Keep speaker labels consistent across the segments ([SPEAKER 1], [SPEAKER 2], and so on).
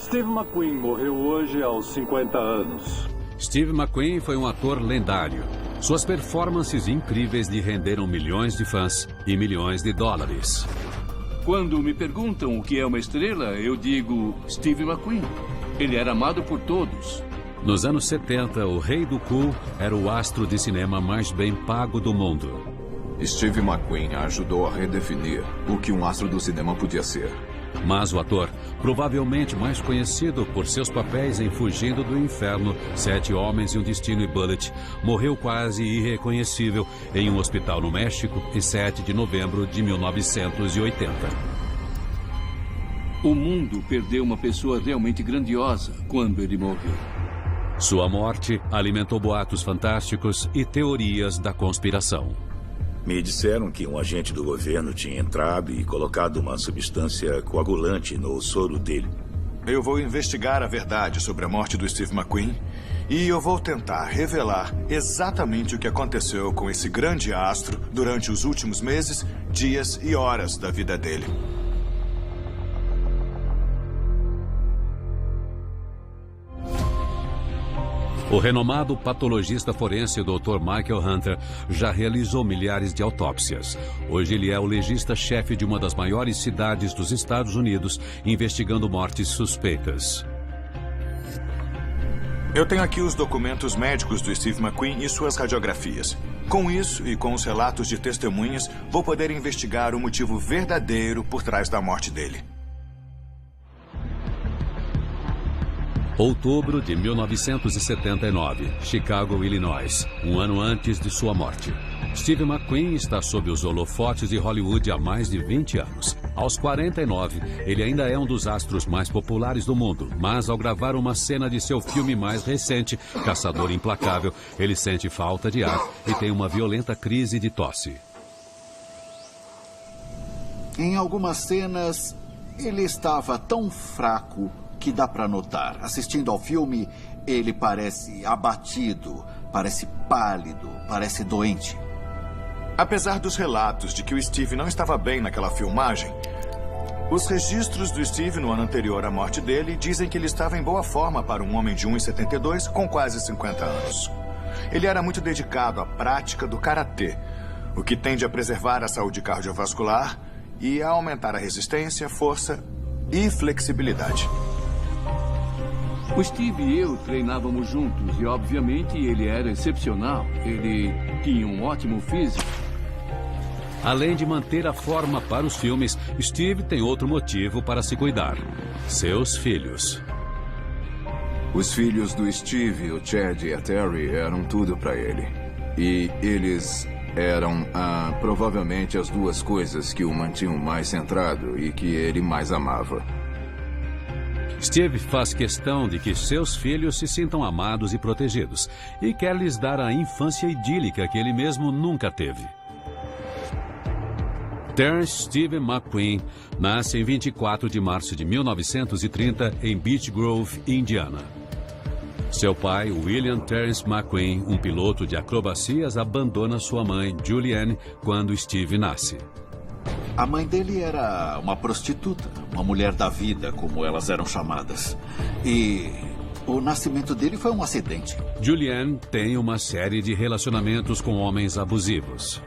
[SPEAKER 1] Steve McQueen morreu hoje aos 50 anos.
[SPEAKER 2] Steve McQueen foi um ator lendário. Suas performances incríveis lhe renderam milhões de fãs e milhões de dólares.
[SPEAKER 3] Quando me perguntam o que é uma estrela, eu digo Steve McQueen. Ele era amado por todos.
[SPEAKER 2] Nos anos 70, o rei do cool era o astro de cinema mais bem pago do mundo.
[SPEAKER 4] Steve McQueen ajudou a redefinir o que um astro do cinema podia ser.
[SPEAKER 2] Mas o ator, provavelmente mais conhecido por seus papéis em Fugindo do Inferno, 7 Homens e um Destino e Bullet, morreu quase irreconhecível em um hospital no México em 7 de novembro de 1980.
[SPEAKER 3] O mundo perdeu uma pessoa realmente grandiosa quando ele morreu.
[SPEAKER 2] Sua morte alimentou boatos fantásticos e teorias da conspiração.
[SPEAKER 5] Me disseram que um agente do governo tinha entrado e colocado uma substância coagulante no soro dele.
[SPEAKER 6] Eu vou investigar a verdade sobre a morte do Steve McQueen e eu vou tentar revelar exatamente o que aconteceu com esse grande astro durante os últimos meses, dias e horas da vida dele.
[SPEAKER 2] O renomado patologista forense Dr. Michael Hunter já realizou milhares de autópsias. Hoje ele é o legista-chefe de uma das maiores cidades dos Estados Unidos, investigando mortes suspeitas.
[SPEAKER 6] Eu tenho aqui os documentos médicos do Steve McQueen e suas radiografias. Com isso e com os relatos de testemunhas, vou poder investigar o motivo verdadeiro por trás da morte dele.
[SPEAKER 2] Outubro de 1979, Chicago, Illinois, um ano antes de sua morte. Steve McQueen está sob os holofotes de Hollywood há mais de 20 anos. Aos 49, ele ainda é um dos astros mais populares do mundo, mas ao gravar uma cena de seu filme mais recente, Caçador Implacável, ele sente falta de ar e tem uma violenta crise de tosse.
[SPEAKER 7] Em algumas cenas, ele estava tão fraco que dá para notar. Assistindo ao filme, ele parece abatido, parece pálido, parece doente.
[SPEAKER 6] Apesar dos relatos de que o Steve não estava bem naquela filmagem, os registros do Steve no ano anterior à morte dele dizem que ele estava em boa forma para um homem de 1,72 com quase 50 anos. Ele era muito dedicado à prática do karatê, o que tende a preservar a saúde cardiovascular e a aumentar a resistência, força e flexibilidade.
[SPEAKER 3] O Steve e eu treinávamos juntos e, obviamente, ele era excepcional. Ele tinha um ótimo físico.
[SPEAKER 2] Além de manter a forma para os filmes, Steve tem outro motivo para se cuidar: seus filhos.
[SPEAKER 4] Os filhos do Steve, o Chad e a Terry, eram tudo para ele. E eles eram, provavelmente, as duas coisas que o mantinham mais centrado e que ele mais amava.
[SPEAKER 2] Steve faz questão de que seus filhos se sintam amados e protegidos e quer lhes dar a infância idílica que ele mesmo nunca teve. Terence Steve McQueen nasce em 24 de março de 1930 em Beech Grove, Indiana. Seu pai, William Terence McQueen, um piloto de acrobacias, abandona sua mãe, Julianne, quando Steve nasce.
[SPEAKER 7] A mãe dele era uma prostituta, uma mulher da vida, como elas eram chamadas. E o nascimento dele foi um acidente.
[SPEAKER 2] Julianne tem uma série de relacionamentos com homens abusivos.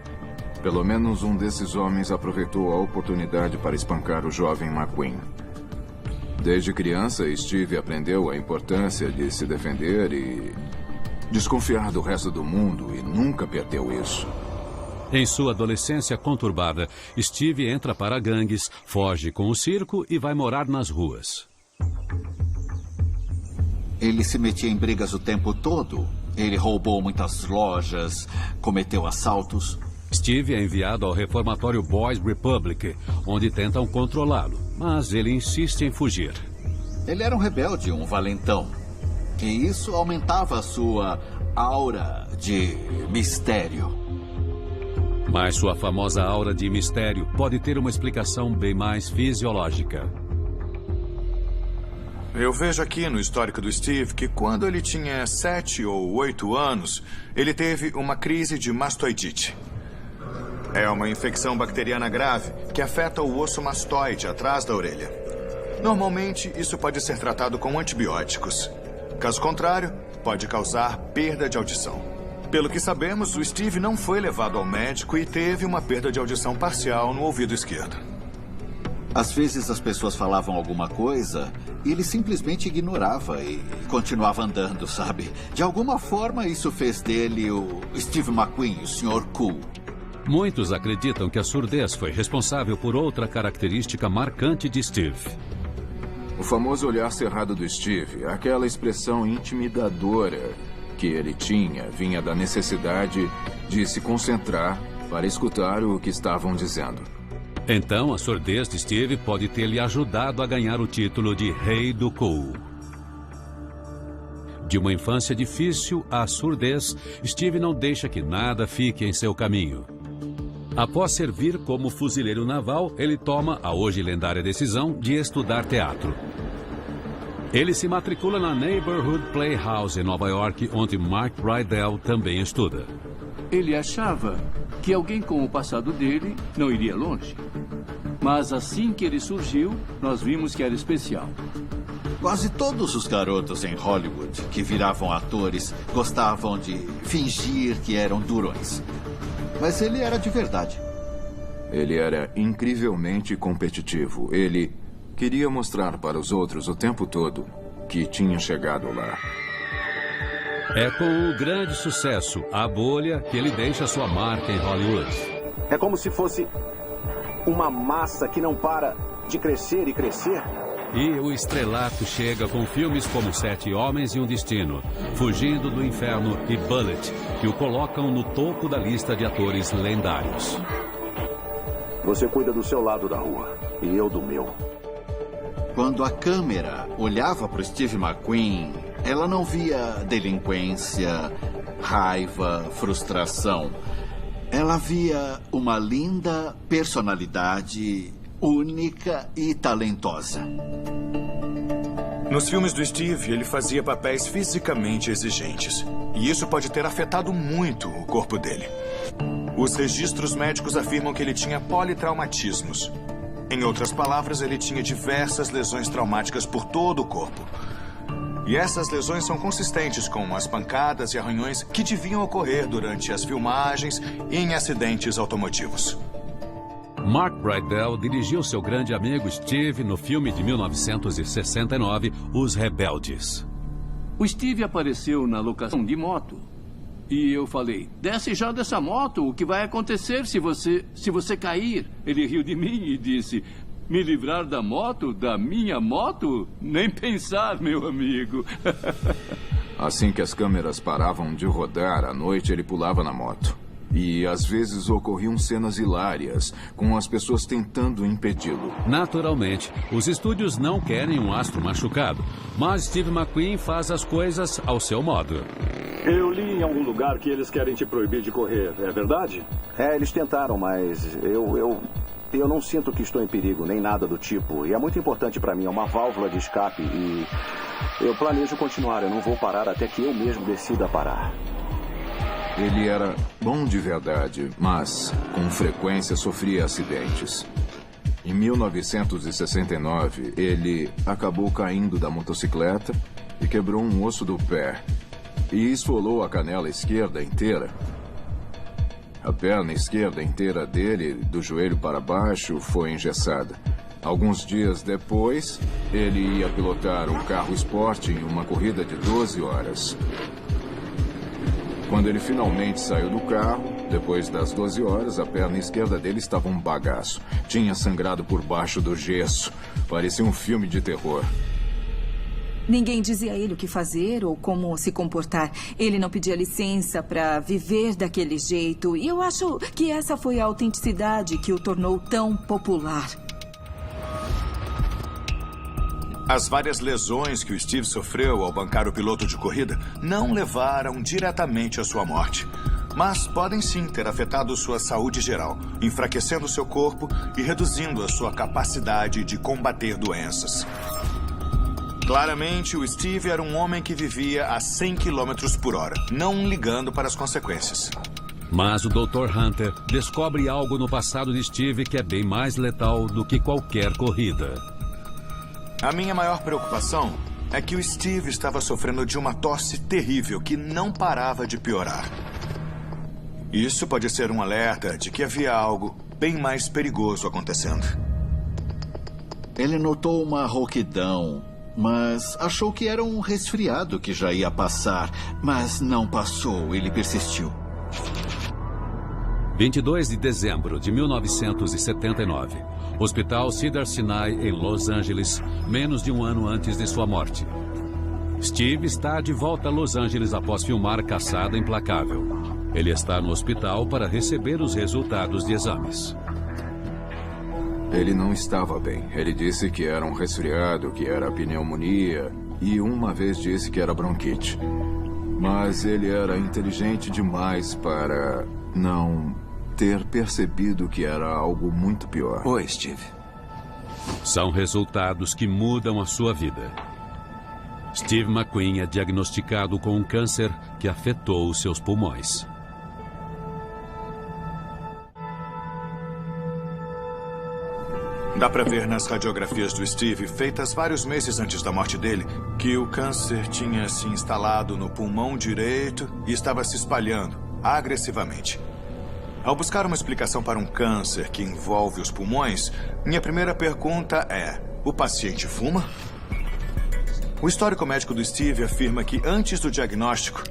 [SPEAKER 4] Pelo menos um desses homens aproveitou a oportunidade para espancar o jovem McQueen. Desde criança, Steve aprendeu a importância de se defender e desconfiar do resto do mundo e nunca perdeu isso.
[SPEAKER 2] Em sua adolescência conturbada, Steve entra para gangues, foge com o circo e vai morar nas ruas.
[SPEAKER 7] Ele se metia em brigas o tempo todo. Ele roubou muitas lojas, cometeu assaltos.
[SPEAKER 2] Steve é enviado ao reformatório Boys Republic, onde tentam controlá-lo, mas ele insiste em fugir.
[SPEAKER 7] Ele era um rebelde, um valentão. E isso aumentava a sua aura de mistério.
[SPEAKER 2] Mas sua famosa aura de mistério pode ter uma explicação bem mais fisiológica.
[SPEAKER 6] Eu vejo aqui no histórico do Steve que quando ele tinha 7 ou 8 anos, ele teve uma crise de mastoidite. É uma infecção bacteriana grave que afeta o osso mastoide atrás da orelha. Normalmente, isso pode ser tratado com antibióticos. Caso contrário, pode causar perda de audição. Pelo que sabemos, o Steve não foi levado ao médico e teve uma perda de audição parcial no ouvido esquerdo.
[SPEAKER 7] Às vezes as pessoas falavam alguma coisa e ele simplesmente ignorava e continuava andando, sabe? De alguma forma, isso fez dele o Steve McQueen, o Sr. Cool.
[SPEAKER 2] Muitos acreditam que a surdez foi responsável por outra característica marcante de Steve.
[SPEAKER 4] O famoso olhar cerrado do Steve, aquela expressão intimidadora que ele tinha, vinha da necessidade de se concentrar para escutar o que estavam dizendo.
[SPEAKER 2] Então, a surdez de Steve pode ter lhe ajudado a ganhar o título de Rei do Cool. De uma infância difícil à surdez, Steve não deixa que nada fique em seu caminho. Após servir como fuzileiro naval, ele toma a hoje lendária decisão de estudar teatro. Ele se matricula na Neighborhood Playhouse em Nova York, onde Mark Rydell também estuda.
[SPEAKER 3] Ele achava que alguém com o passado dele não iria longe. Mas assim que ele surgiu, nós vimos que era especial.
[SPEAKER 7] Quase todos os garotos em Hollywood que viravam atores gostavam de fingir que eram durões. Mas ele era de verdade.
[SPEAKER 4] Ele era incrivelmente competitivo. Ele queria mostrar para os outros o tempo todo que tinha chegado lá.
[SPEAKER 2] É com o grande sucesso, A Bolha, que ele deixa sua marca em Hollywood.
[SPEAKER 1] É como se fosse uma massa que não para de crescer e crescer.
[SPEAKER 2] E o estrelato chega com filmes como 7 Homens e um Destino, Fugindo do Inferno e Bullet, que o colocam no topo da lista de atores lendários.
[SPEAKER 1] Você cuida do seu lado da rua e eu do meu.
[SPEAKER 7] Quando a câmera olhava para o Steve McQueen, ela não via delinquência, raiva, frustração. Ela via uma linda personalidade única e talentosa.
[SPEAKER 6] Nos filmes do Steve, ele fazia papéis fisicamente exigentes. E isso pode ter afetado muito o corpo dele. Os registros médicos afirmam que ele tinha politraumatismos. Em outras palavras, ele tinha diversas lesões traumáticas por todo o corpo. E essas lesões são consistentes com as pancadas e arranhões que deviam ocorrer durante as filmagens e em acidentes automotivos.
[SPEAKER 2] Mark Rydell dirigiu seu grande amigo Steve no filme de 1969, Os Rebeldes.
[SPEAKER 3] O Steve apareceu na locação de moto. E eu falei, desce já dessa moto, o que vai acontecer se você cair? Ele riu de mim e disse, me livrar da moto, da minha moto? Nem pensar, meu amigo.
[SPEAKER 4] Assim que as câmeras paravam de rodar, à noite ele pulava na moto. E às vezes ocorriam cenas hilárias, com as pessoas tentando impedi-lo.
[SPEAKER 2] Naturalmente, os estúdios não querem um astro machucado, mas Steve McQueen faz as coisas ao seu modo.
[SPEAKER 1] Eu li em algum lugar que eles querem te proibir de correr, é verdade? É, eles tentaram, mas eu não sinto que estou em perigo, nem nada do tipo. E é muito importante para mim, é uma válvula de escape e eu planejo continuar, eu não vou parar até que eu mesmo decida parar.
[SPEAKER 4] Ele era bom de verdade, mas com frequência sofria acidentes. Em 1969, ele acabou caindo da motocicleta e quebrou um osso do pé e esfolou a canela esquerda inteira. A perna esquerda inteira dele, do joelho para baixo, foi engessada. Alguns dias depois, ele ia pilotar um carro esporte em uma corrida de 12 horas. Quando ele finalmente saiu do carro, depois das 12 horas, a perna esquerda dele estava um bagaço. Tinha sangrado por baixo do gesso. Parecia um filme de terror.
[SPEAKER 8] Ninguém dizia a ele o que fazer ou como se comportar. Ele não pedia licença para viver daquele jeito. E eu acho que essa foi a autenticidade que o tornou tão popular.
[SPEAKER 6] As várias lesões que o Steve sofreu ao bancar o piloto de corrida não levaram diretamente à sua morte, mas podem sim ter afetado sua saúde geral, enfraquecendo seu corpo e reduzindo a sua capacidade de combater doenças. Claramente, o Steve era um homem que vivia a 100 km por hora, não ligando para as consequências.
[SPEAKER 2] Mas o Dr. Hunter descobre algo no passado de Steve que é bem mais letal do que qualquer corrida.
[SPEAKER 6] A minha maior preocupação é que o Steve estava sofrendo de uma tosse terrível que não parava de piorar. Isso pode ser um alerta de que havia algo bem mais perigoso acontecendo.
[SPEAKER 7] Ele notou uma rouquidão, mas achou que era um resfriado que já ia passar. Mas não passou, ele persistiu.
[SPEAKER 2] 22 de dezembro de 1979. Hospital Cedars-Sinai, em Los Angeles, menos de um ano antes de sua morte. Steve está de volta a Los Angeles após filmar Caçada Implacável. Ele está no hospital para receber os resultados de exames.
[SPEAKER 4] Ele não estava bem. Ele disse que era um resfriado, que era pneumonia e uma vez disse que era bronquite. Mas ele era inteligente demais para não ter percebido que era algo muito pior.
[SPEAKER 9] Oi, Steve.
[SPEAKER 2] São resultados que mudam a sua vida. Steve McQueen é diagnosticado com um câncer que afetou os seus pulmões.
[SPEAKER 6] Dá pra ver nas radiografias do Steve, feitas vários meses antes da morte dele, que o câncer tinha se instalado no pulmão direito e estava se espalhando agressivamente. Ao buscar uma explicação para um câncer que envolve os pulmões, minha primeira pergunta é: o paciente fuma? O histórico médico do Steve afirma que antes do diagnóstico,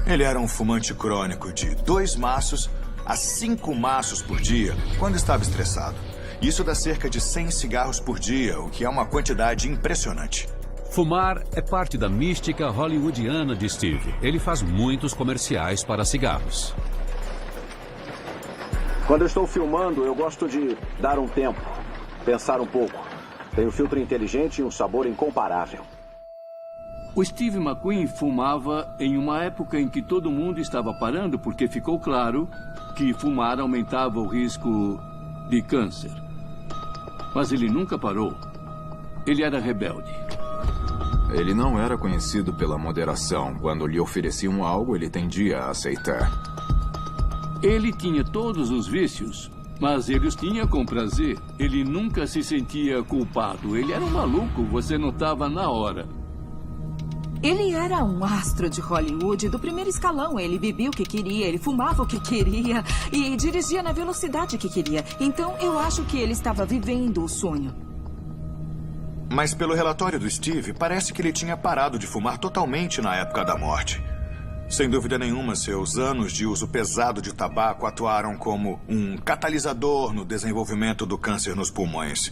[SPEAKER 6] ele era um fumante crônico de 2 maços a 5 maços por dia quando estava estressado. Isso dá cerca de 100 cigarros por dia, o que é uma quantidade impressionante.
[SPEAKER 2] Fumar é parte da mística hollywoodiana de Steve. Ele faz muitos comerciais para cigarros.
[SPEAKER 1] Quando eu estou filmando, eu gosto de dar um tempo, pensar um pouco. Tem um filtro inteligente e um sabor incomparável.
[SPEAKER 3] O Steve McQueen fumava em uma época em que todo mundo estava parando porque ficou claro que fumar aumentava o risco de câncer. Mas ele nunca parou. Ele era rebelde.
[SPEAKER 4] Ele não era conhecido pela moderação. Quando lhe ofereciam algo, ele tendia a aceitar.
[SPEAKER 3] Ele tinha todos os vícios, mas ele os tinha com prazer. Ele nunca se sentia culpado. Ele era um maluco, você notava na hora.
[SPEAKER 8] Ele era um astro de Hollywood do primeiro escalão. Ele bebia o que queria, ele fumava o que queria e dirigia na velocidade que queria. Então, eu acho que ele estava vivendo o sonho.
[SPEAKER 6] Mas pelo relatório do Steve, parece que ele tinha parado de fumar totalmente na época da morte. Sem dúvida nenhuma, seus anos de uso pesado de tabaco atuaram como um catalisador no desenvolvimento do câncer nos pulmões.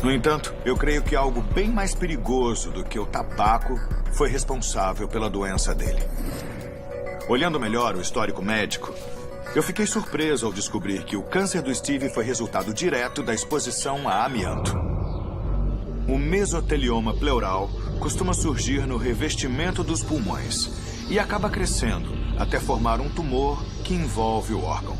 [SPEAKER 6] No entanto, eu creio que algo bem mais perigoso do que o tabaco foi responsável pela doença dele. Olhando melhor o histórico médico, eu fiquei surpreso ao descobrir que o câncer do Steve foi resultado direto da exposição a amianto. O mesotelioma pleural costuma surgir no revestimento dos pulmões e acaba crescendo até formar um tumor que envolve o órgão.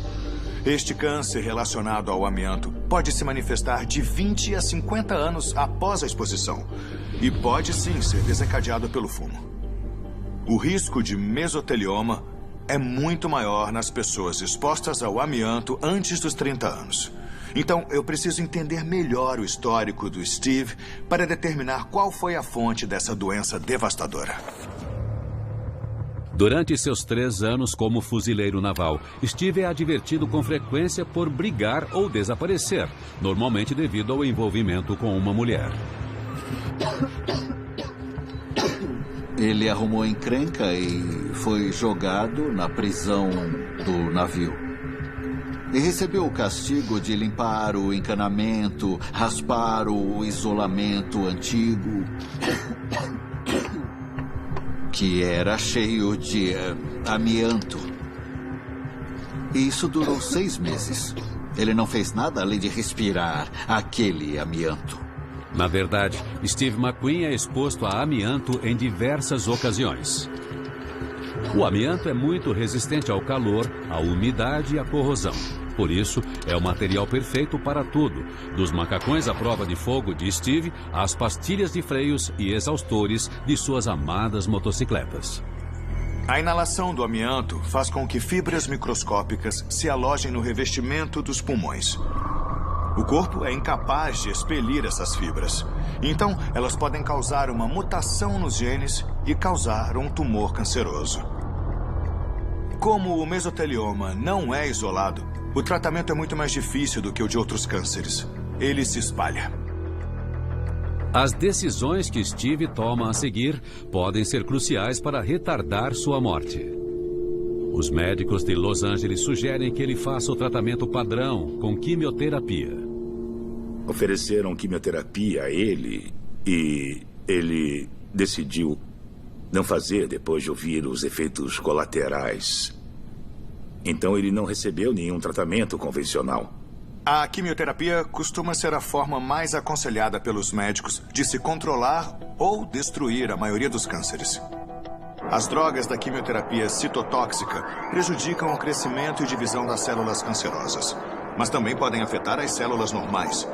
[SPEAKER 6] Este câncer relacionado ao amianto pode se manifestar de 20 a 50 anos após a exposição e pode sim ser desencadeado pelo fumo. O risco de mesotelioma é muito maior nas pessoas expostas ao amianto antes dos 30 anos. Então, eu preciso entender melhor o histórico do Steve para determinar qual foi a fonte dessa doença devastadora.
[SPEAKER 2] Durante seus 3 anos como fuzileiro naval, Steve é advertido com frequência por brigar ou desaparecer, normalmente devido ao envolvimento com uma mulher.
[SPEAKER 7] Ele arrumou encrenca e foi jogado na prisão do navio. E recebeu o castigo de limpar o encanamento, raspar o isolamento antigo, que era cheio de amianto. E isso durou 6 meses. Ele não fez nada além de respirar aquele amianto.
[SPEAKER 2] Na verdade, Steve McQueen é exposto a amianto em diversas ocasiões. O amianto é muito resistente ao calor, à umidade e à corrosão. Por isso, é o material perfeito para tudo, dos macacões à prova de fogo de Steve às pastilhas de freios e exaustores de suas amadas motocicletas.
[SPEAKER 6] A inalação do amianto faz com que fibras microscópicas se alojem no revestimento dos pulmões. O corpo é incapaz de expelir essas fibras. Então, elas podem causar uma mutação nos genes e causar um tumor canceroso. Como o mesotelioma não é isolado, o tratamento é muito mais difícil do que o de outros cânceres. Ele se espalha.
[SPEAKER 2] As decisões que Steve toma a seguir podem ser cruciais para retardar sua morte. Os médicos de Los Angeles sugerem que ele faça o tratamento padrão com quimioterapia.
[SPEAKER 5] Ofereceram quimioterapia a ele e ele decidiu não fazer depois de ouvir os efeitos colaterais. Então ele não recebeu nenhum tratamento convencional.
[SPEAKER 6] A quimioterapia costuma ser a forma mais aconselhada pelos médicos de se controlar ou destruir a maioria dos cânceres. As drogas da quimioterapia citotóxica prejudicam o crescimento e divisão das células cancerosas, mas também podem afetar as células normais.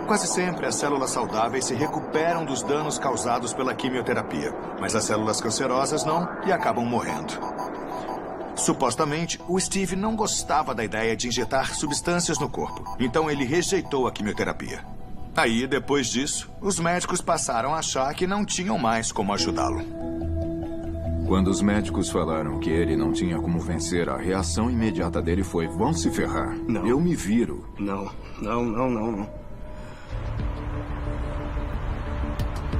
[SPEAKER 6] Quase sempre as células saudáveis se recuperam dos danos causados pela quimioterapia, mas as células cancerosas não e acabam morrendo. Supostamente, o Steve não gostava da ideia de injetar substâncias no corpo, então ele rejeitou a quimioterapia. Aí, depois disso, os médicos passaram a achar que não tinham mais como ajudá-lo.
[SPEAKER 4] Quando os médicos falaram que ele não tinha como vencer, a reação imediata dele foi: vão se ferrar.
[SPEAKER 9] Não.
[SPEAKER 4] Eu me viro.
[SPEAKER 9] Não.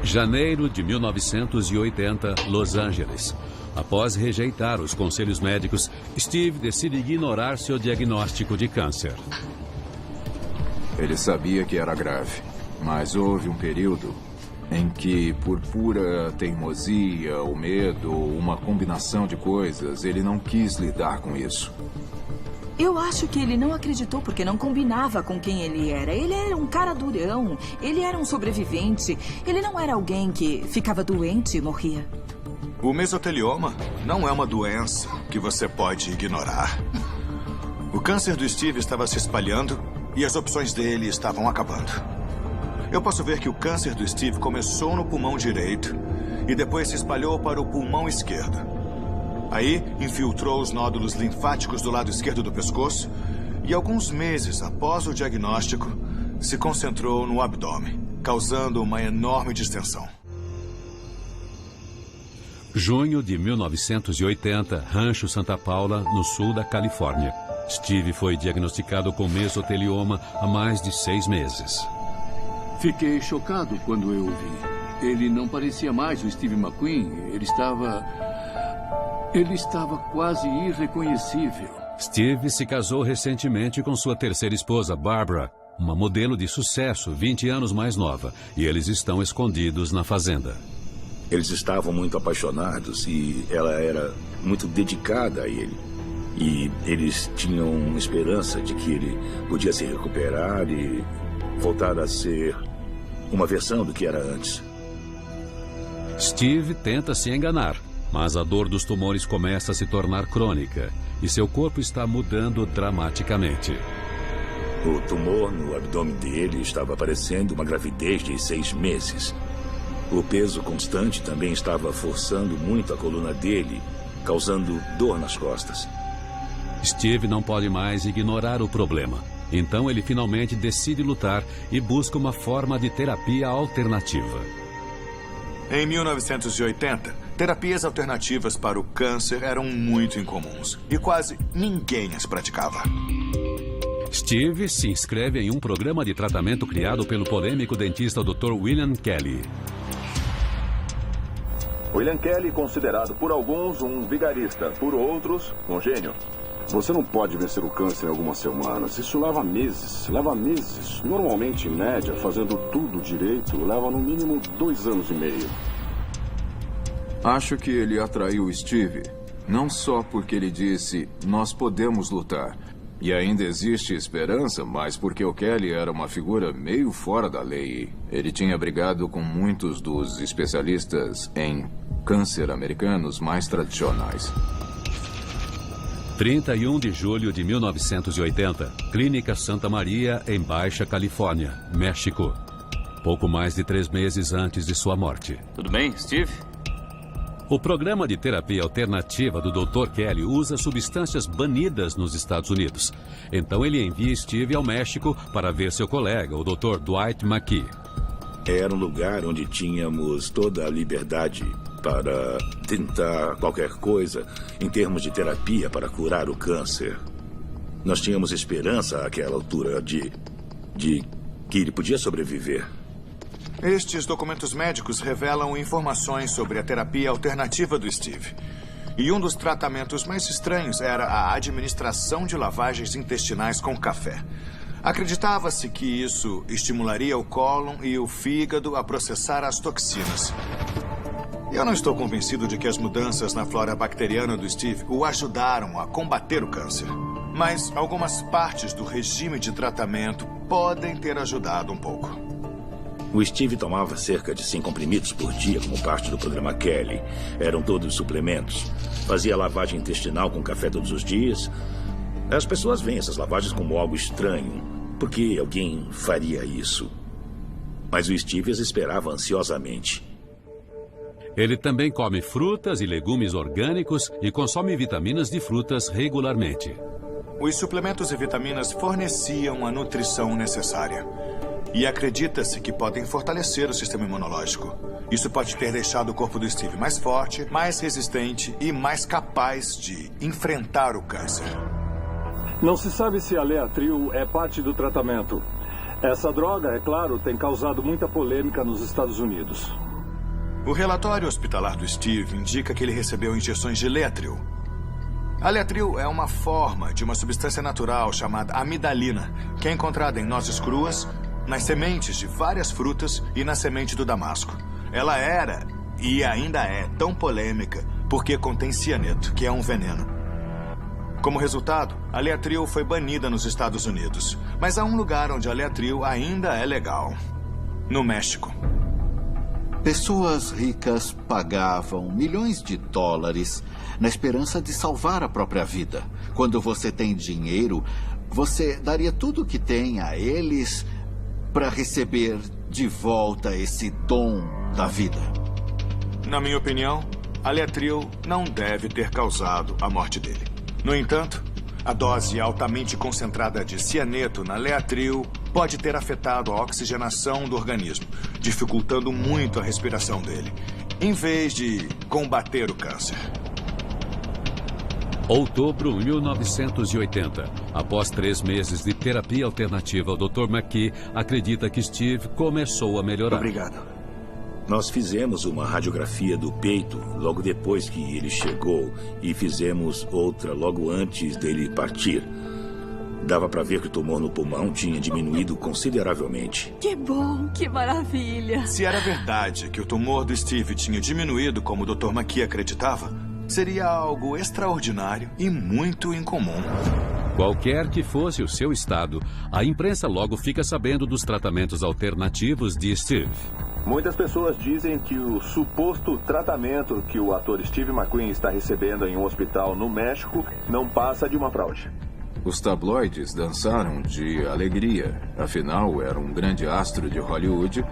[SPEAKER 2] Janeiro de 1980, Los Angeles. Após rejeitar os conselhos médicos, Steve decide ignorar seu diagnóstico de câncer.
[SPEAKER 4] Ele sabia que era grave, mas houve um período em que, por pura teimosia, ou medo, ou uma combinação de coisas, ele não quis lidar com isso.
[SPEAKER 8] Eu acho que ele não acreditou porque não combinava com quem ele era. Ele era um cara durão, ele era um sobrevivente. Ele não era alguém que ficava doente e morria.
[SPEAKER 6] O mesotelioma não é uma doença que você pode ignorar. O câncer do Steve estava se espalhando e as opções dele estavam acabando. Eu posso ver que o câncer do Steve começou no pulmão direito e depois se espalhou para o pulmão esquerdo. Aí, infiltrou os nódulos linfáticos do lado esquerdo do pescoço e, alguns meses após o diagnóstico, se concentrou no abdômen, causando uma enorme distensão.
[SPEAKER 2] Junho de 1980, Rancho Santa Paula, no sul da Califórnia. Steve foi diagnosticado com mesotelioma há mais de 6 meses.
[SPEAKER 3] Fiquei chocado quando eu o vi. Ele não parecia mais o Steve McQueen. Ele estava quase irreconhecível.
[SPEAKER 2] Steve se casou recentemente com sua terceira esposa, Barbara, uma modelo de sucesso, 20 anos mais nova, e eles estão escondidos na fazenda.
[SPEAKER 5] Eles estavam muito apaixonados e ela era muito dedicada a ele. E eles tinham esperança de que ele podia se recuperar e voltar a ser uma versão do que era antes.
[SPEAKER 2] Steve tenta se enganar, mas a dor dos tumores começa a se tornar crônica e seu corpo está mudando dramaticamente.
[SPEAKER 5] O tumor no abdômen dele estava parecendo uma gravidez de 6 meses. O peso constante também estava forçando muito a coluna dele, causando dor nas costas.
[SPEAKER 2] Steve não pode mais ignorar o problema. Então ele finalmente decide lutar e busca uma forma de terapia alternativa.
[SPEAKER 6] Em 1980, terapias alternativas para o câncer eram muito incomuns e quase ninguém as praticava.
[SPEAKER 2] Steve se inscreve em um programa de tratamento criado pelo polêmico dentista Dr. William Kelly.
[SPEAKER 1] William Kelly, considerado por alguns um vigarista, por outros um gênio.
[SPEAKER 10] Você não pode vencer o câncer em algumas semanas. Isso leva meses. Leva meses. Normalmente, em média, fazendo tudo direito, leva no mínimo 2 anos e meio.
[SPEAKER 4] Acho que ele atraiu o Steve, não só porque ele disse, nós podemos lutar. E ainda existe esperança, mas porque o Kelly era uma figura meio fora da lei. Ele tinha brigado com muitos dos especialistas em câncer americanos mais tradicionais.
[SPEAKER 2] 31 de julho de 1980, Clínica Santa Maria, em Baixa Califórnia, México. Pouco mais de 3 meses antes de sua morte.
[SPEAKER 11] Tudo bem, Steve?
[SPEAKER 2] O programa de terapia alternativa do Dr. Kelly usa substâncias banidas nos Estados Unidos. Então ele envia Steve ao México para ver seu colega, o Dr. Dwight McKee.
[SPEAKER 5] Era um lugar onde tínhamos toda a liberdade para tentar qualquer coisa em termos de terapia para curar o câncer. Nós tínhamos esperança àquela altura de que ele podia sobreviver.
[SPEAKER 6] Estes documentos médicos revelam informações sobre a terapia alternativa do Steve. E um dos tratamentos mais estranhos era a administração de lavagens intestinais com café. Acreditava-se que isso estimularia o cólon e o fígado a processar as toxinas. Eu não estou convencido de que as mudanças na flora bacteriana do Steve o ajudaram a combater o câncer. Mas algumas partes do regime de tratamento podem ter ajudado um pouco.
[SPEAKER 5] O Steve tomava cerca de 100 comprimidos por dia como parte do programa Kelly. Eram todos suplementos. Fazia lavagem intestinal com café todos os dias. As pessoas veem essas lavagens como algo estranho. Por que alguém faria isso? Mas o Steve as esperava ansiosamente.
[SPEAKER 2] Ele também come frutas e legumes orgânicos e consome vitaminas de frutas regularmente.
[SPEAKER 6] Os suplementos e vitaminas forneciam a nutrição necessária. E acredita-se que podem fortalecer o sistema imunológico. Isso pode ter deixado o corpo do Steve mais forte, mais resistente e mais capaz de enfrentar o câncer.
[SPEAKER 10] Não se sabe se a Leatril é parte do tratamento. Essa droga, é claro, tem causado muita polêmica nos Estados Unidos.
[SPEAKER 6] O relatório hospitalar do Steve indica que ele recebeu injeções de Leatril. A Leatril é uma forma de uma substância natural chamada amidalina, que é encontrada em nozes cruas, nas sementes de várias frutas e na semente do damasco. Ela era, e ainda é, tão polêmica porque contém cianeto, que é um veneno. Como resultado, a Leatril foi banida nos Estados Unidos. Mas há um lugar onde a Leatril ainda é legal. No México.
[SPEAKER 7] Pessoas ricas pagavam milhões de dólares na esperança de salvar a própria vida. Quando você tem dinheiro, você daria tudo o que tem a eles para receber de volta esse dom da vida.
[SPEAKER 6] Na minha opinião, a Leatril não deve ter causado a morte dele. No entanto, a dose altamente concentrada de cianeto na Leatril pode ter afetado a oxigenação do organismo, dificultando muito a respiração dele, em vez de combater o câncer.
[SPEAKER 2] Outubro de 1980. Após 3 meses de terapia alternativa, o Dr. McKee acredita que Steve começou a melhorar.
[SPEAKER 5] Obrigado. Nós fizemos uma radiografia do peito logo depois que ele chegou e fizemos outra logo antes dele partir. Dava para ver que o tumor no pulmão tinha diminuído consideravelmente.
[SPEAKER 8] Que bom, que maravilha.
[SPEAKER 6] Se era verdade que o tumor do Steve tinha diminuído como o Dr. McKee acreditava, seria algo extraordinário e muito incomum.
[SPEAKER 2] Qualquer que fosse o seu estado, a imprensa logo fica sabendo dos tratamentos alternativos de Steve.
[SPEAKER 1] Muitas pessoas dizem que o suposto tratamento que o ator Steve McQueen está recebendo em um hospital no México não passa de uma fraude.
[SPEAKER 4] Os tabloides dançaram de alegria. Afinal, era um grande astro de Hollywood,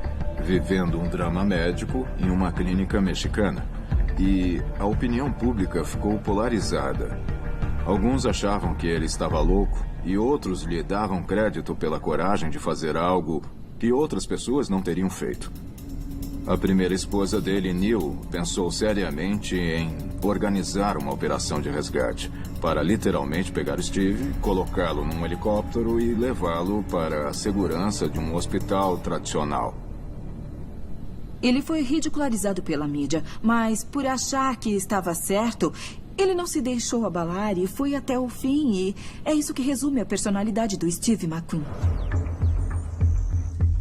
[SPEAKER 4] vivendo um drama médico em uma clínica mexicana. E a opinião pública ficou polarizada. Alguns achavam que ele estava louco e outros lhe davam crédito pela coragem de fazer algo que outras pessoas não teriam feito. A primeira esposa dele, Neil, pensou seriamente em organizar uma operação de resgate para literalmente pegar Steve, colocá-lo num helicóptero e levá-lo para a segurança de um hospital tradicional.
[SPEAKER 8] Ele foi ridicularizado pela mídia, mas por achar que estava certo, ele não se deixou abalar e foi até o fim. E é isso que resume a personalidade do Steve McQueen.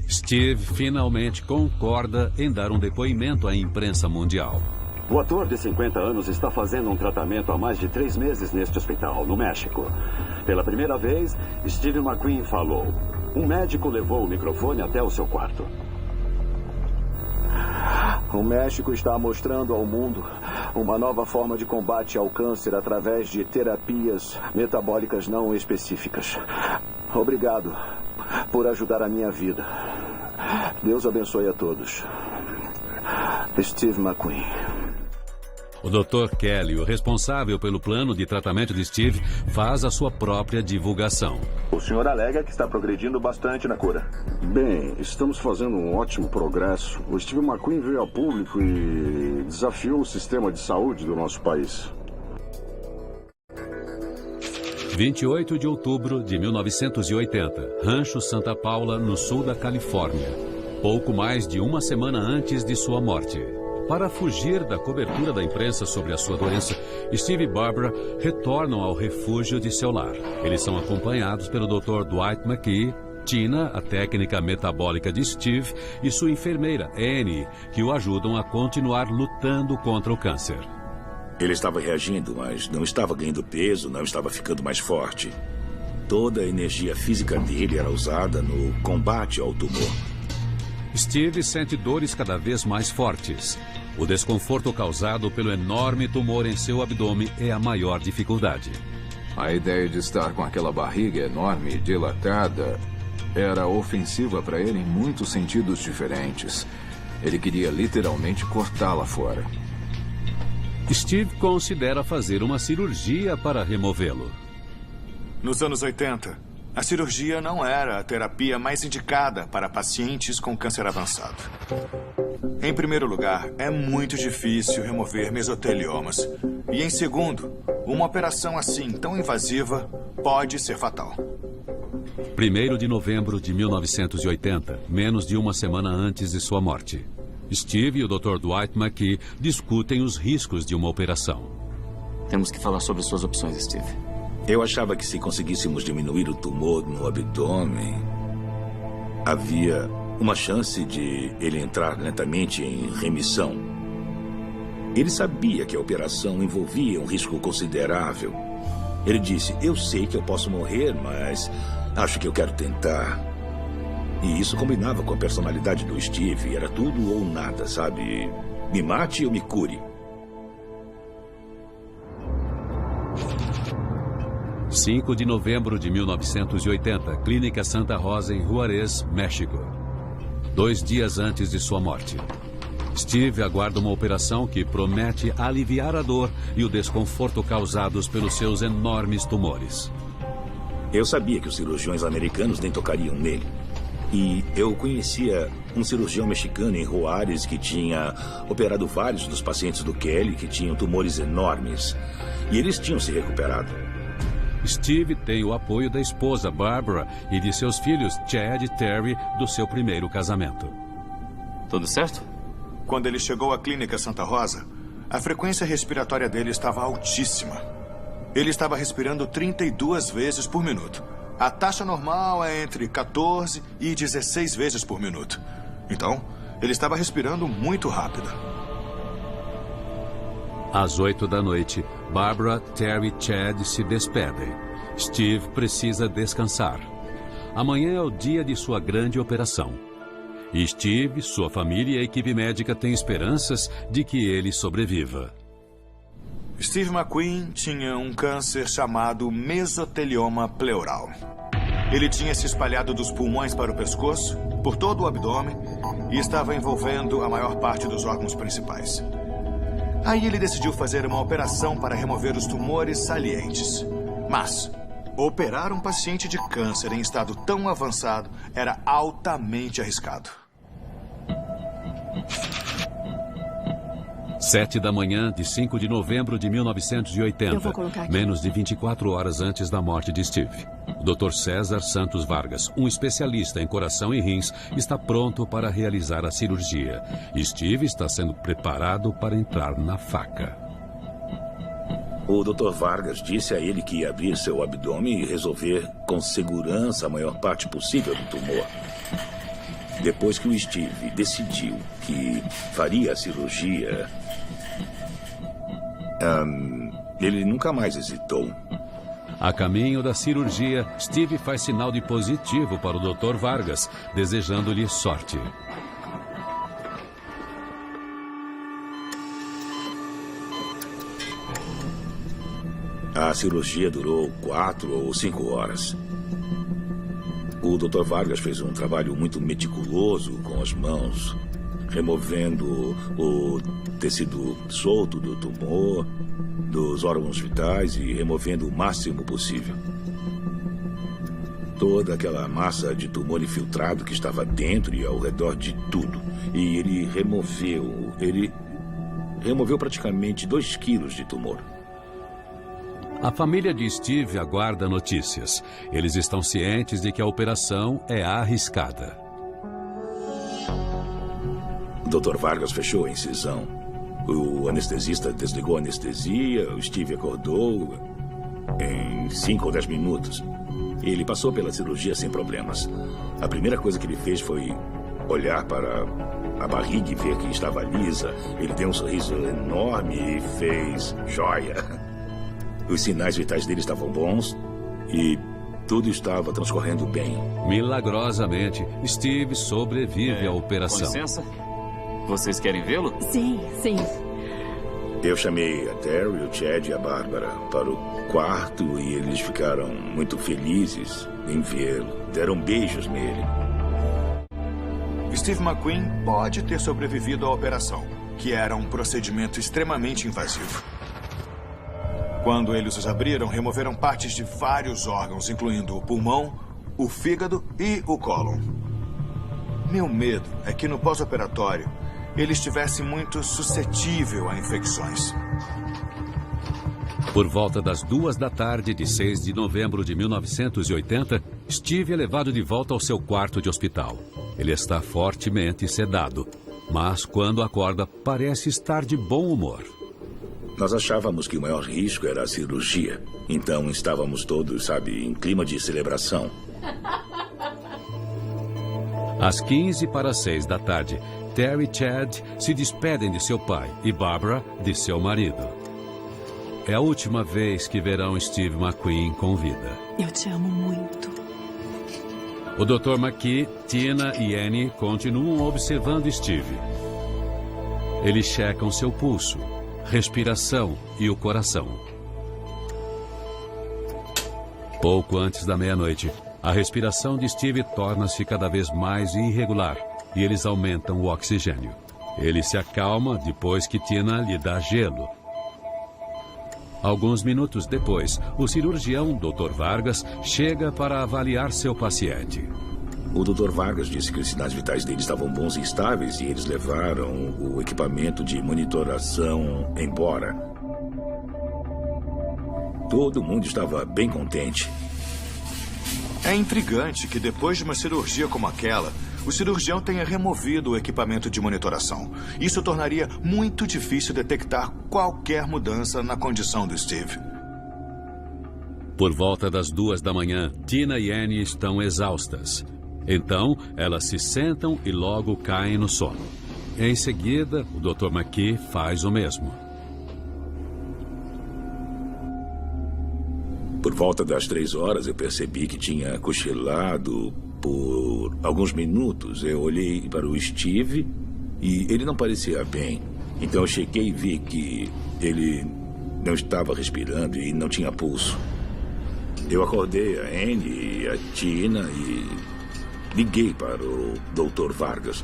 [SPEAKER 2] Steve finalmente concorda em dar um depoimento à imprensa mundial.
[SPEAKER 9] O ator de 50 anos está fazendo um tratamento há mais de 3 meses neste hospital, no México. Pela primeira vez, Steve McQueen falou. Um médico levou o microfone até o seu quarto.
[SPEAKER 1] O México está mostrando ao mundo uma nova forma de combate ao câncer através de terapias metabólicas não específicas. Obrigado por ajudar a minha vida. Deus abençoe a todos. Steve McQueen.
[SPEAKER 2] O Dr. Kelly, o responsável pelo plano de tratamento de Steve, faz a sua própria divulgação.
[SPEAKER 1] O senhor alega que está progredindo bastante na cura.
[SPEAKER 10] Bem, estamos fazendo um ótimo progresso. O Steve McQueen veio a público e desafiou o sistema de saúde do nosso país.
[SPEAKER 2] 28 de outubro de 1980, Rancho Santa Paula, no sul da Califórnia. Pouco mais de uma semana antes de sua morte. Para fugir da cobertura da imprensa sobre a sua doença, Steve e Barbara retornam ao refúgio de seu lar. Eles são acompanhados pelo Dr. Dwight McKee, Tina, a técnica metabólica de Steve, e sua enfermeira, Annie, que o ajudam a continuar lutando contra o câncer.
[SPEAKER 5] Ele estava reagindo, mas não estava ganhando peso, não estava ficando mais forte. Toda a energia física dele era usada no combate ao tumor.
[SPEAKER 2] Steve sente dores cada vez mais fortes. O desconforto causado pelo enorme tumor em seu abdômen é a maior dificuldade.
[SPEAKER 4] A ideia de estar com aquela barriga enorme e dilatada era ofensiva para ele em muitos sentidos diferentes. Ele queria literalmente cortá-la fora.
[SPEAKER 2] Steve considera fazer uma cirurgia para removê-lo.
[SPEAKER 6] Nos anos 80, a cirurgia não era a terapia mais indicada para pacientes com câncer avançado. Em primeiro lugar, é muito difícil remover mesoteliomas. E em segundo, uma operação assim tão invasiva pode ser fatal.
[SPEAKER 2] 1º de novembro de 1980, menos de uma semana antes de sua morte. Steve e o Dr. Dwight McKee discutem os riscos de uma operação.
[SPEAKER 11] Temos que falar sobre suas opções, Steve.
[SPEAKER 5] Eu achava que se conseguíssemos diminuir o tumor no abdômen, havia uma chance de ele entrar lentamente em remissão. Ele sabia que a operação envolvia um risco considerável. Ele disse, eu sei que eu posso morrer, mas acho que eu quero tentar. E isso combinava com a personalidade do Steve. Era tudo ou nada, sabe? Me mate ou me cure.
[SPEAKER 2] 5 de novembro de 1980, Clínica Santa Rosa, em Juárez, México. 2 dias antes de sua morte. Steve aguarda uma operação que promete aliviar a dor e o desconforto causados pelos seus enormes tumores.
[SPEAKER 5] Eu sabia que os cirurgiões americanos nem tocariam nele. E eu conhecia um cirurgião mexicano em Juárez que tinha operado vários dos pacientes do Kelly que tinham tumores enormes. E eles tinham se recuperado.
[SPEAKER 2] Steve tem o apoio da esposa Barbara e de seus filhos Chad e Terry do seu primeiro casamento.
[SPEAKER 11] Tudo certo?
[SPEAKER 6] Quando ele chegou à Clínica Santa Rosa, a frequência respiratória dele estava altíssima. Ele estava respirando 32 vezes por minuto. A taxa normal é entre 14 e 16 vezes por minuto. Então, ele estava respirando muito rápido.
[SPEAKER 2] Às 8 da noite, Barbara, Terry e Chad se despedem. Steve precisa descansar. Amanhã é o dia de sua grande operação. E Steve, sua família e a equipe médica têm esperanças de que ele sobreviva.
[SPEAKER 6] Steve McQueen tinha um câncer chamado mesotelioma pleural. Ele tinha se espalhado dos pulmões para o pescoço, por todo o abdômen, e estava envolvendo a maior parte dos órgãos principais. Aí ele decidiu fazer uma operação para remover os tumores salientes. Mas operar um paciente de câncer em estado tão avançado era altamente arriscado.
[SPEAKER 2] 7 da manhã de 5 de novembro de 1980, menos de 24 horas antes da morte de Steve. O Dr. César Santos Vargas, um especialista em coração e rins, está pronto para realizar a cirurgia. Steve está sendo preparado para entrar na faca.
[SPEAKER 5] O Dr. Vargas disse a ele que ia abrir seu abdômen e resolver com segurança a maior parte possível do tumor. Depois que o Steve decidiu que faria a cirurgia, ele nunca mais hesitou.
[SPEAKER 2] A caminho da cirurgia, Steve faz sinal de positivo para o Dr. Vargas, desejando-lhe sorte.
[SPEAKER 5] A cirurgia durou 4 ou 5 horas. O Dr. Vargas fez um trabalho muito meticuloso com as mãos. removendo o tecido solto do tumor, dos órgãos vitais e removendo o máximo possível. Toda aquela massa de tumor infiltrado que estava dentro e ao redor de tudo. E ele removeu praticamente 2 quilos de tumor.
[SPEAKER 2] A família de Steve aguarda notícias. Eles estão cientes de que a operação é arriscada.
[SPEAKER 5] O Dr. Vargas fechou a incisão. O anestesista desligou a anestesia. O Steve acordou em 5 ou 10 minutos. Ele passou pela cirurgia sem problemas. A primeira coisa que ele fez foi olhar para a barriga e ver que estava lisa. Ele deu um sorriso enorme e fez joia. Os sinais vitais dele estavam bons e tudo estava transcorrendo bem.
[SPEAKER 2] Milagrosamente, Steve sobrevive à operação.
[SPEAKER 11] Com licença? Vocês querem vê-lo?
[SPEAKER 12] Sim, sim.
[SPEAKER 5] Eu chamei a Terry, o Chad e a Bárbara para o quarto e eles ficaram muito felizes em vê-lo. Deram beijos nele.
[SPEAKER 6] Steve McQueen pode ter sobrevivido à operação, que era um procedimento extremamente invasivo. Quando eles os abriram, removeram partes de vários órgãos, incluindo o pulmão, o fígado e o cólon. Meu medo é que no pós-operatório ele estivesse muito suscetível a infecções.
[SPEAKER 2] Por volta das 2h de 6 de novembro de 1980, Steve é levado de volta ao seu quarto de hospital. Ele está fortemente sedado, mas quando acorda, parece estar de bom humor.
[SPEAKER 5] Nós achávamos que o maior risco era a cirurgia. Então estávamos todos, em clima de celebração.
[SPEAKER 2] Às 15h45, Terry e Chad se despedem de seu pai e Barbara de seu marido. É a última vez que verão Steve McQueen com vida.
[SPEAKER 12] Eu te amo muito.
[SPEAKER 2] O Dr. McKee, Tina e Annie continuam observando Steve. Eles checam seu pulso, respiração e o coração. Pouco antes da meia-noite, a respiração de Steve torna-se cada vez mais irregular e eles aumentam o oxigênio. Ele se acalma depois que Tina lhe dá gelo. Alguns minutos depois, o cirurgião Dr. Vargas chega para avaliar seu paciente.
[SPEAKER 5] O Dr. Vargas disse que os sinais vitais dele estavam bons e estáveis e eles levaram o equipamento de monitoração embora. Todo mundo estava bem contente.
[SPEAKER 6] É intrigante que depois de uma cirurgia como aquela, o cirurgião tenha removido o equipamento de monitoração. Isso tornaria muito difícil detectar qualquer mudança na condição do Steve.
[SPEAKER 2] Por volta das 2h, Tina e Annie estão exaustas. Então, elas se sentam e logo caem no sono. Em seguida, o Dr. McKee faz o mesmo.
[SPEAKER 5] Por volta das 3h, eu percebi que tinha cochilado por alguns minutos. Eu olhei para o Steve e ele não parecia bem. Então eu chequei e vi que ele não estava respirando e não tinha pulso. Eu acordei a Annie e a Tina e liguei para o Dr. Vargas.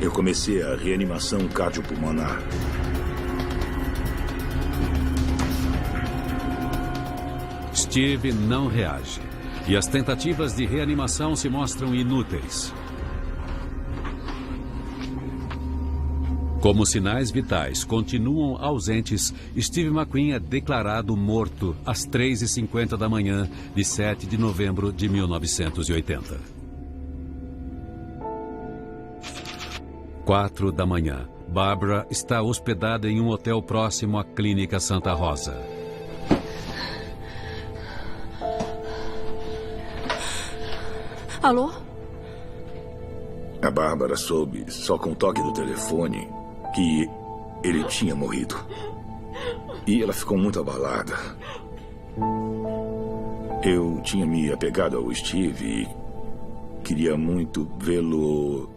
[SPEAKER 5] Eu comecei a reanimação cardiopulmonar.
[SPEAKER 2] Steve não reage e as tentativas de reanimação se mostram inúteis. Como sinais vitais continuam ausentes, Steve McQueen é declarado morto às 3h50 de 7 de novembro de 1980. 4h, Barbara está hospedada em um hotel próximo à Clínica Santa Rosa.
[SPEAKER 12] Alô?
[SPEAKER 5] A Bárbara soube, só com o toque do telefone, que ele tinha morrido. E ela ficou muito abalada. Eu tinha me apegado ao Steve e queria muito vê-lo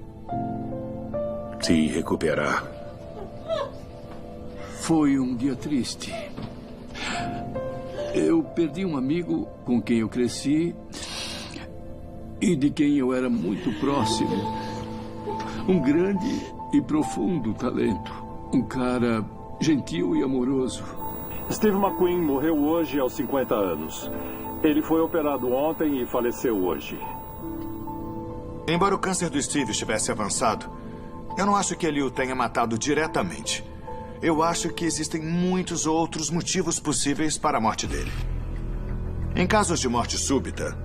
[SPEAKER 5] se recuperar.
[SPEAKER 3] Foi um dia triste. Eu perdi um amigo com quem eu cresci e de quem eu era muito próximo. Um grande e profundo talento. Um cara gentil e amoroso.
[SPEAKER 1] Steve McQueen morreu hoje aos 50 anos. Ele foi operado ontem e faleceu hoje.
[SPEAKER 6] Embora o câncer do Steve estivesse avançado, eu não acho que ele o tenha matado diretamente. Eu acho que existem muitos outros motivos possíveis para a morte dele. Em casos de morte súbita,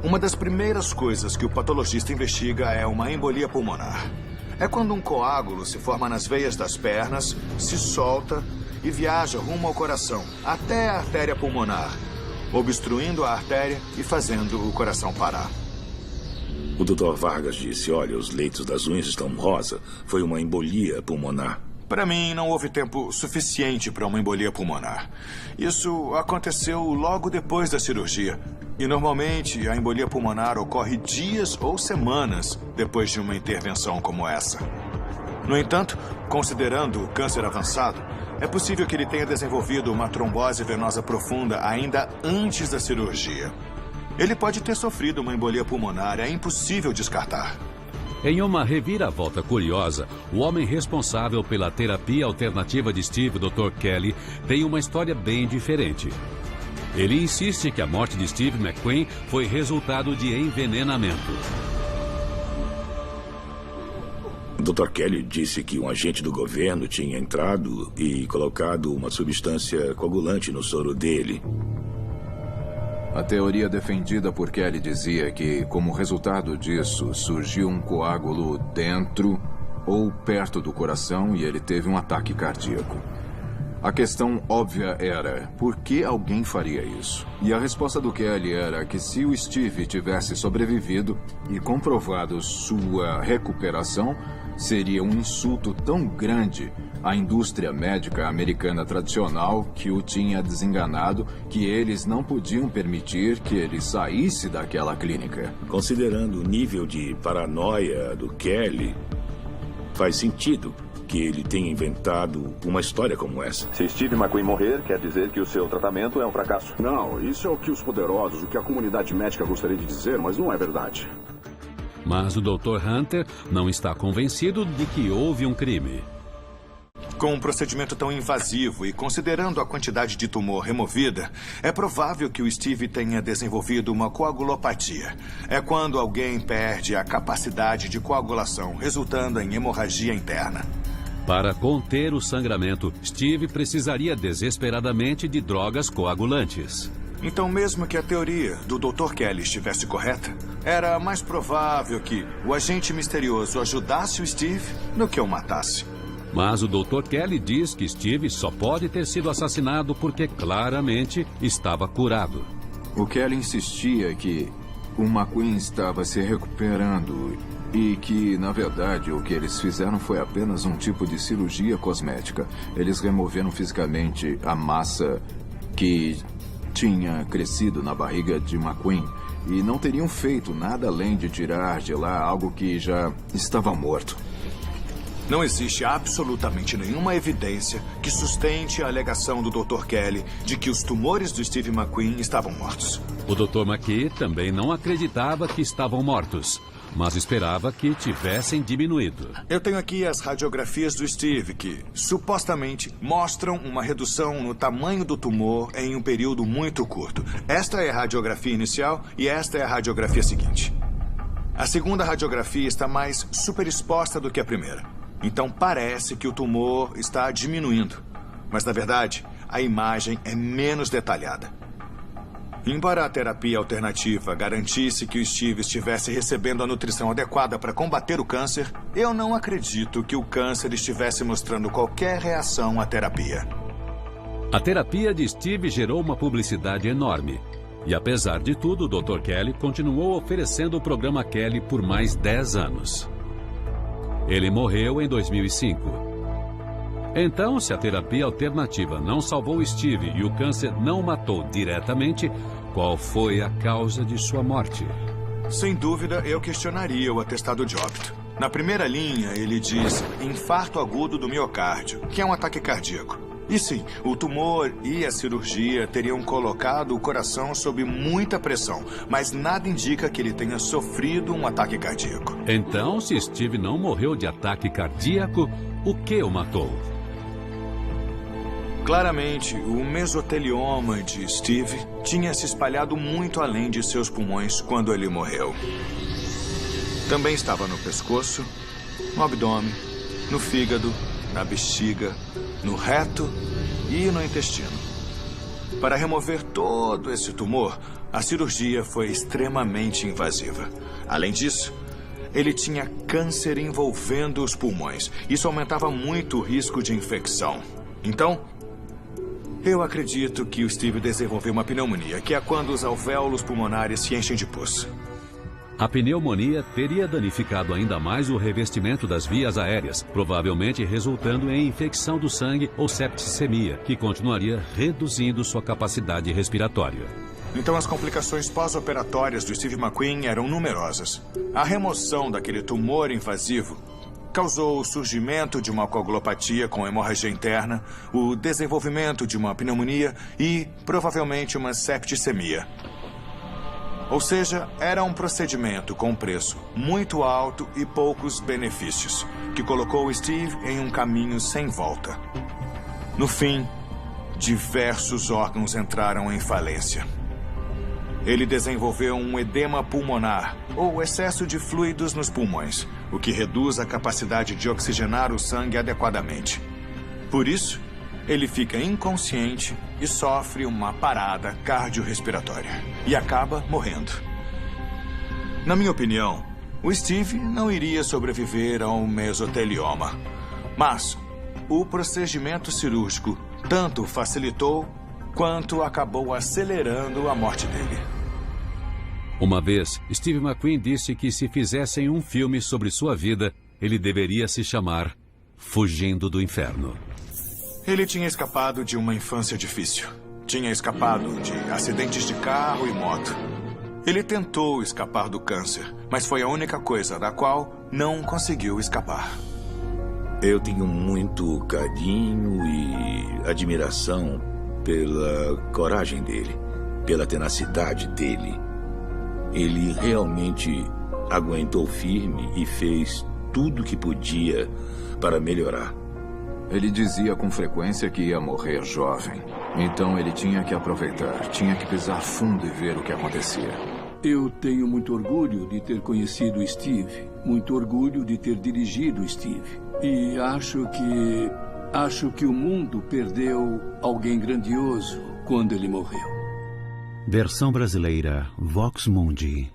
[SPEAKER 6] uma das primeiras coisas que o patologista investiga é uma embolia pulmonar. É quando um coágulo se forma nas veias das pernas, se solta e viaja rumo ao coração, até a artéria pulmonar, obstruindo a artéria e fazendo o coração parar.
[SPEAKER 5] O Dr. Vargas disse, olha, os leitos das unhas estão rosa. Foi uma embolia pulmonar.
[SPEAKER 6] Para mim, não houve tempo suficiente para uma embolia pulmonar. Isso aconteceu logo depois da cirurgia. E, normalmente, a embolia pulmonar ocorre dias ou semanas depois de uma intervenção como essa. No entanto, considerando o câncer avançado, é possível que ele tenha desenvolvido uma trombose venosa profunda ainda antes da cirurgia. Ele pode ter sofrido uma embolia pulmonar, é impossível descartar.
[SPEAKER 2] Em uma reviravolta curiosa, o homem responsável pela terapia alternativa de Steve, Dr. Kelly, tem uma história bem diferente. Ele insiste que a morte de Steve McQueen foi resultado de envenenamento.
[SPEAKER 5] O Dr. Kelly disse que um agente do governo tinha entrado e colocado uma substância coagulante no soro dele.
[SPEAKER 4] A teoria defendida por Kelly dizia que, como resultado disso, surgiu um coágulo dentro ou perto do coração e ele teve um ataque cardíaco. A questão óbvia era, por que alguém faria isso? E a resposta do Kelly era que se o Steve tivesse sobrevivido e comprovado sua recuperação, seria um insulto tão grande à indústria médica americana tradicional que o tinha desenganado que eles não podiam permitir que ele saísse daquela clínica.
[SPEAKER 5] Considerando o nível de paranoia do Kelly, faz sentido que ele tenha inventado uma história como essa.
[SPEAKER 1] Se Steve McQueen morrer, quer dizer que o seu tratamento é um fracasso. Não, isso é o que os poderosos, o que a comunidade médica gostaria de dizer, mas não é verdade.
[SPEAKER 2] Mas o Dr. Hunter não está convencido de que houve um crime.
[SPEAKER 6] Com um procedimento tão invasivo e considerando a quantidade de tumor removida, é provável que o Steve tenha desenvolvido uma coagulopatia. É quando alguém perde a capacidade de coagulação, resultando em hemorragia interna.
[SPEAKER 2] Para conter o sangramento, Steve precisaria desesperadamente de drogas coagulantes.
[SPEAKER 6] Então, mesmo que a teoria do Dr. Kelly estivesse correta, era mais provável que o agente misterioso ajudasse o Steve do que o matasse.
[SPEAKER 2] Mas o Dr. Kelly diz que Steve só pode ter sido assassinado porque claramente estava curado.
[SPEAKER 4] O Kelly insistia que o McQueen estava se recuperando e que, na verdade, o que eles fizeram foi apenas um tipo de cirurgia cosmética. Eles removeram fisicamente a massa que tinha crescido na barriga de McQueen e não teriam feito nada além de tirar de lá algo que já estava morto.
[SPEAKER 6] Não existe absolutamente nenhuma evidência que sustente a alegação do Dr. Kelly de que os tumores do Steve McQueen estavam mortos.
[SPEAKER 2] O Dr. McKee também não acreditava que estavam mortos, mas esperava que tivessem diminuído.
[SPEAKER 6] Eu tenho aqui as radiografias do Steve que, supostamente, mostram uma redução no tamanho do tumor em um período muito curto. Esta é a radiografia inicial e esta é a radiografia seguinte. A segunda radiografia está mais superexposta do que a primeira. Então parece que o tumor está diminuindo. Mas, na verdade, a imagem é menos detalhada. Embora a terapia alternativa garantisse que o Steve estivesse recebendo a nutrição adequada para combater o câncer, eu não acredito que o câncer estivesse mostrando qualquer reação à terapia.
[SPEAKER 2] A terapia de Steve gerou uma publicidade enorme. E, apesar de tudo, o Dr. Kelly continuou oferecendo o programa Kelly por mais 10 anos. Ele morreu em 2005. Então, se a terapia alternativa não salvou Steve e o câncer não o matou diretamente, qual foi a causa de sua morte?
[SPEAKER 6] Sem dúvida, eu questionaria o atestado de óbito. Na primeira linha, ele diz infarto agudo do miocárdio, que é um ataque cardíaco. E sim, o tumor e a cirurgia teriam colocado o coração sob muita pressão, mas nada indica que ele tenha sofrido um ataque cardíaco.
[SPEAKER 2] Então, se Steve não morreu de ataque cardíaco, o que o matou?
[SPEAKER 6] Claramente, o mesotelioma de Steve tinha se espalhado muito além de seus pulmões quando ele morreu. Também estava no pescoço, no abdômen, no fígado, na bexiga, no reto e no intestino. Para remover todo esse tumor, a cirurgia foi extremamente invasiva. Além disso, ele tinha câncer envolvendo os pulmões. Isso aumentava muito o risco de infecção. Então, eu acredito que o Steve desenvolveu uma pneumonia, que é quando os alvéolos pulmonares se enchem de pus.
[SPEAKER 2] A pneumonia teria danificado ainda mais o revestimento das vias aéreas, provavelmente resultando em infecção do sangue ou septicemia, que continuaria reduzindo sua capacidade respiratória.
[SPEAKER 6] Então as complicações pós-operatórias do Steve McQueen eram numerosas. A remoção daquele tumor invasivo causou o surgimento de uma coagulopatia com hemorragia interna, o desenvolvimento de uma pneumonia e, provavelmente, uma septicemia. Ou seja, era um procedimento com preço muito alto e poucos benefícios, que colocou Steve em um caminho sem volta. No fim, diversos órgãos entraram em falência. Ele desenvolveu um edema pulmonar, ou excesso de fluidos nos pulmões, o que reduz a capacidade de oxigenar o sangue adequadamente. Por isso, ele fica inconsciente e sofre uma parada cardiorrespiratória e acaba morrendo. Na minha opinião, o Steve não iria sobreviver ao mesotelioma, mas o procedimento cirúrgico tanto facilitou quanto acabou acelerando a morte dele.
[SPEAKER 2] Uma vez, Steve McQueen disse que se fizessem um filme sobre sua vida, ele deveria se chamar Fugindo do Inferno.
[SPEAKER 6] Ele tinha escapado de uma infância difícil. Tinha escapado de acidentes de carro e moto. Ele tentou escapar do câncer, mas foi a única coisa da qual não conseguiu escapar.
[SPEAKER 5] Eu tenho muito carinho e admiração pela coragem dele, pela tenacidade dele. Ele realmente aguentou firme e fez tudo o que podia para melhorar.
[SPEAKER 4] Ele dizia com frequência que ia morrer jovem. Então ele tinha que aproveitar, tinha que pisar fundo e ver o que acontecia.
[SPEAKER 3] Eu tenho muito orgulho de ter conhecido Steve, muito orgulho de ter dirigido Steve. E acho que o mundo perdeu alguém grandioso quando ele morreu.
[SPEAKER 13] Versão brasileira, Vox Mundi.